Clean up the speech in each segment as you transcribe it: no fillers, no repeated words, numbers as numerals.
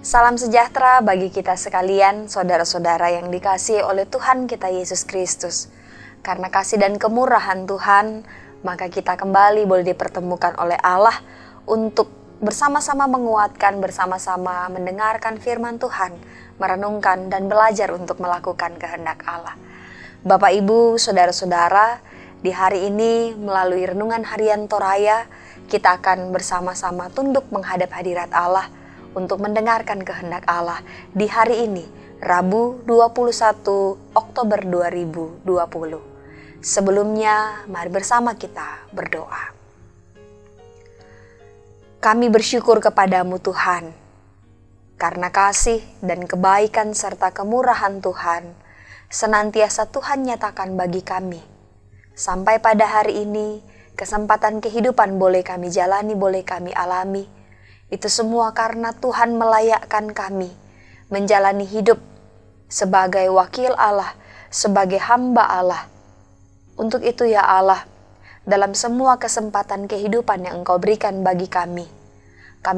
Salam sejahtera bagi kita sekalian, saudara-saudara yang dikasihi oleh Tuhan kita Yesus Kristus. Karena kasih dan kemurahan Tuhan, maka kita kembali boleh dipertemukan oleh Allah untuk bersama-sama menguatkan, bersama-sama mendengarkan firman Tuhan, merenungkan dan belajar untuk melakukan kehendak Allah. Bapak, Ibu, saudara-saudara, di hari ini melalui renungan harian Toraya, kita akan bersama-sama tunduk menghadap hadirat Allah untuk mendengarkan kehendak Allah di hari ini, Rabu 21 Oktober 2020. Sebelumnya, mari bersama kita berdoa. Kami bersyukur kepadamu Tuhan, karena kasih dan kebaikan serta kemurahan Tuhan senantiasa Tuhan nyatakan bagi kami. Sampai pada hari ini, kesempatan kehidupan boleh kami jalani, boleh kami alami. Itu semua karena Tuhan melayakkan kami menjalani hidup sebagai wakil Allah, sebagai hamba Allah. Untuk itu ya Allah, dalam semua kesempatan kehidupan yang Engkau berikan bagi kami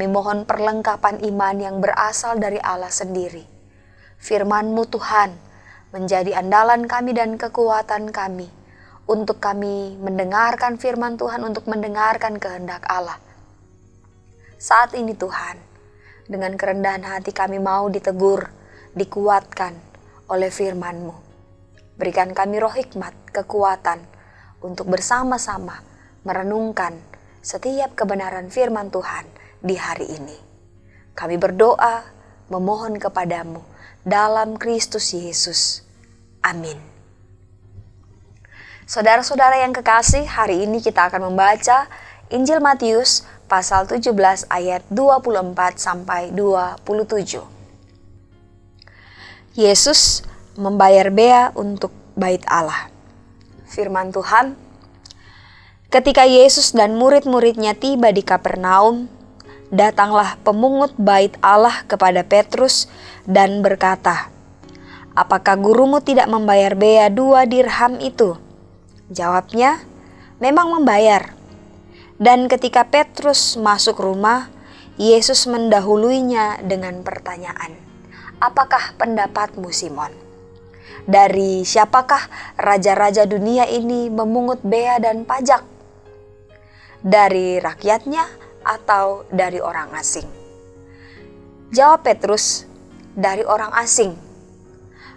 mohon perlengkapan iman yang berasal dari Allah sendiri. Firman-Mu Tuhan menjadi andalan kami dan kekuatan kami untuk kami mendengarkan firman Tuhan, untuk mendengarkan kehendak Allah. Saat ini Tuhan, dengan kerendahan hati kami mau ditegur, dikuatkan oleh firman-Mu. Berikan kami roh hikmat, kekuatan untuk bersama-sama merenungkan setiap kebenaran firman Tuhan di hari ini. Kami berdoa, memohon kepadamu dalam Kristus Yesus. Amin. Saudara-saudara yang kekasih, hari ini kita akan membaca Injil Matius pasal 17 ayat 24 sampai 27. Yesus membayar bea untuk bait Allah. Firman Tuhan, ketika Yesus dan murid-muridnya tiba di Kapernaum, datanglah pemungut bait Allah kepada Petrus dan berkata, "Apakah gurumu tidak membayar bea 2 dirham itu?" Jawabnya, "Memang membayar." Dan ketika Petrus masuk rumah, Yesus mendahuluinya dengan pertanyaan, "Apakah pendapatmu, Simon? Dari siapakah raja-raja dunia ini memungut bea dan pajak? Dari rakyatnya atau dari orang asing?" Jawab Petrus, "Dari orang asing."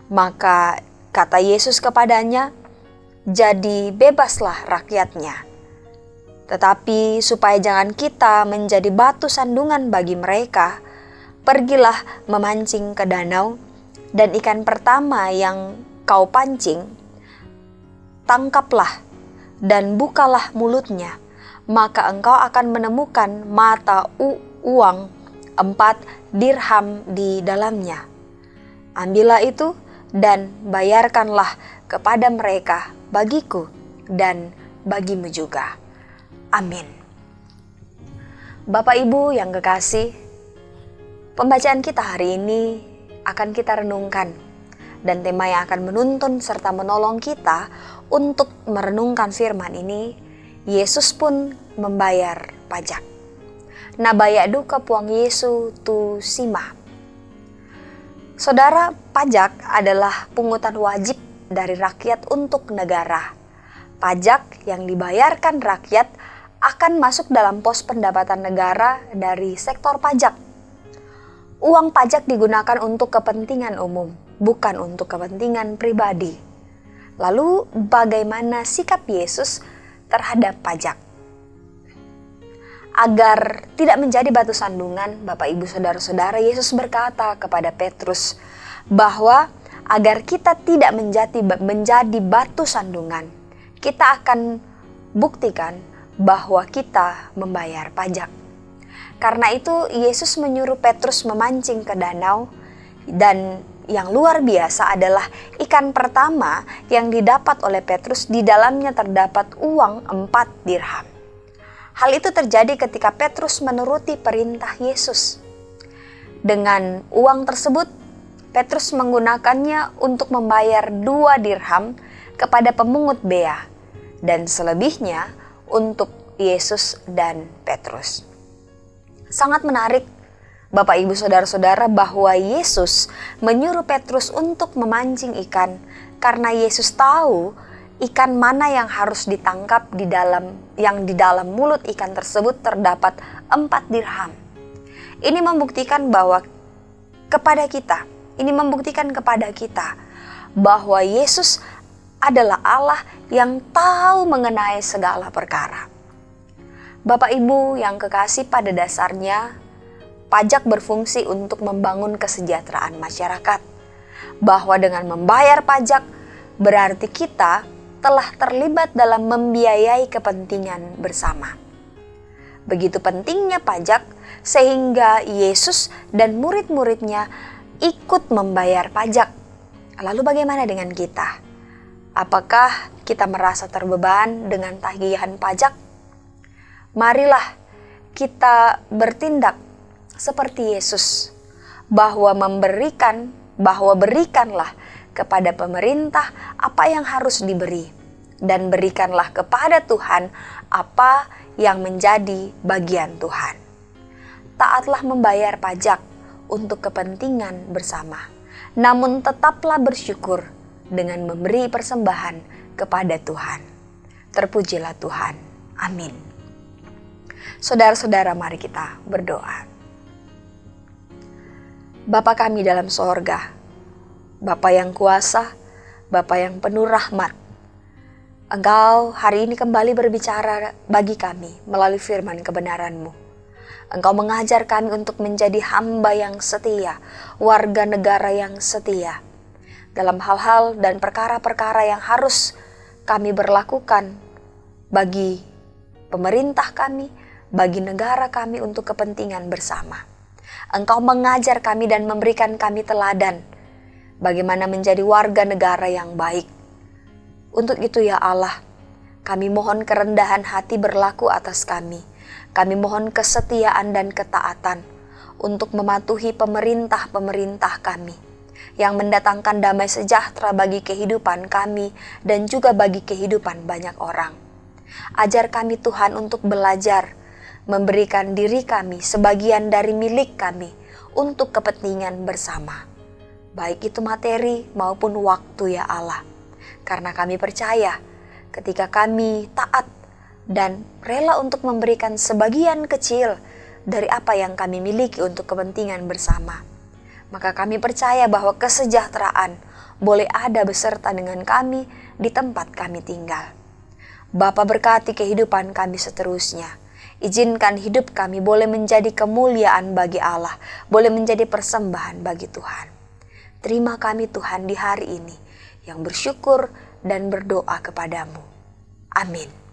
Maka kata Yesus kepadanya, "Jadi bebaslah rakyatnya. Tetapi supaya jangan kita menjadi batu sandungan bagi mereka, pergilah memancing ke danau, dan ikan pertama yang kau pancing, tangkaplah dan bukalah mulutnya, maka engkau akan menemukan mata uang 4 dirham di dalamnya. Ambillah itu dan bayarkanlah kepada mereka, bagiku dan bagimu juga. Amin." Bapak Ibu yang kekasih, pembacaan kita hari ini akan kita renungkan, dan tema yang akan menuntun serta menolong kita untuk merenungkan firman ini, Yesus pun membayar pajak. Nabayadu kapuang Yesu tu sima. Saudara, pajak adalah pungutan wajib dari rakyat untuk negara. Pajak yang dibayarkan rakyat akan masuk dalam pos pendapatan negara dari sektor pajak. Uang pajak digunakan untuk kepentingan umum, bukan untuk kepentingan pribadi. Lalu bagaimana sikap Yesus terhadap pajak? Agar tidak menjadi batu sandungan, Bapak Ibu Saudara-saudara, Yesus berkata kepada Petrus bahwa agar kita tidak menjadi batu sandungan, kita akan buktikan bahwa kita membayar pajak. Karena itu Yesus menyuruh Petrus memancing ke danau, dan yang luar biasa adalah ikan pertama yang didapat oleh Petrus, di dalamnya terdapat uang 4 dirham. Hal itu terjadi ketika Petrus menuruti perintah Yesus. Dengan uang tersebut, Petrus menggunakannya untuk membayar 2 dirham kepada pemungut bea, dan selebihnya untuk Yesus dan Petrus. Sangat menarik Bapak, Ibu, Saudara-saudara, bahwa Yesus menyuruh Petrus untuk memancing ikan karena Yesus tahu ikan mana yang harus ditangkap di dalam mulut ikan tersebut terdapat 4 dirham. Ini membuktikan kepada kita bahwa Yesus adalah Allah yang tahu mengenai segala perkara. Bapak Ibu yang kekasih, pada dasarnya pajak berfungsi untuk membangun kesejahteraan masyarakat. Bahwa dengan membayar pajak berarti kita telah terlibat dalam membiayai kepentingan bersama. Begitu pentingnya pajak sehingga Yesus dan murid-muridnya ikut membayar pajak. Lalu bagaimana dengan kita? Apakah kita merasa terbeban dengan tagihan pajak? Marilah kita bertindak seperti Yesus, bahwa berikanlah kepada pemerintah apa yang harus diberi, dan berikanlah kepada Tuhan apa yang menjadi bagian Tuhan. Taatlah membayar pajak untuk kepentingan bersama, namun tetaplah bersyukur dengan memberi persembahan kepada Tuhan. Terpujilah Tuhan. Amin. Saudara-saudara, mari kita berdoa. Bapa kami dalam sorga, Bapa yang kuasa, Bapa yang penuh rahmat, Engkau hari ini kembali berbicara bagi kami melalui firman kebenaran-Mu. Engkau mengajar kami untuk menjadi hamba yang setia, warga negara yang setia, dalam hal-hal dan perkara-perkara yang harus kami berlakukan bagi pemerintah kami, bagi negara kami untuk kepentingan bersama. Engkau mengajar kami dan memberikan kami teladan bagaimana menjadi warga negara yang baik. Untuk itu ya Allah, kami mohon kerendahan hati berlaku atas kami. Kami mohon kesetiaan dan ketaatan untuk mematuhi pemerintah-pemerintah kami yang mendatangkan damai sejahtera bagi kehidupan kami dan juga bagi kehidupan banyak orang. Ajar kami Tuhan untuk belajar memberikan diri kami sebagian dari milik kami untuk kepentingan bersama, baik itu materi maupun waktu ya Allah. Karena kami percaya ketika kami taat dan rela untuk memberikan sebagian kecil dari apa yang kami miliki untuk kepentingan bersama, maka kami percaya bahwa kesejahteraan boleh ada beserta dengan kami di tempat kami tinggal. Bapa, berkati kehidupan kami seterusnya. Izinkan hidup kami boleh menjadi kemuliaan bagi Allah, boleh menjadi persembahan bagi Tuhan. Terima kami Tuhan di hari ini yang bersyukur dan berdoa kepadamu. Amin.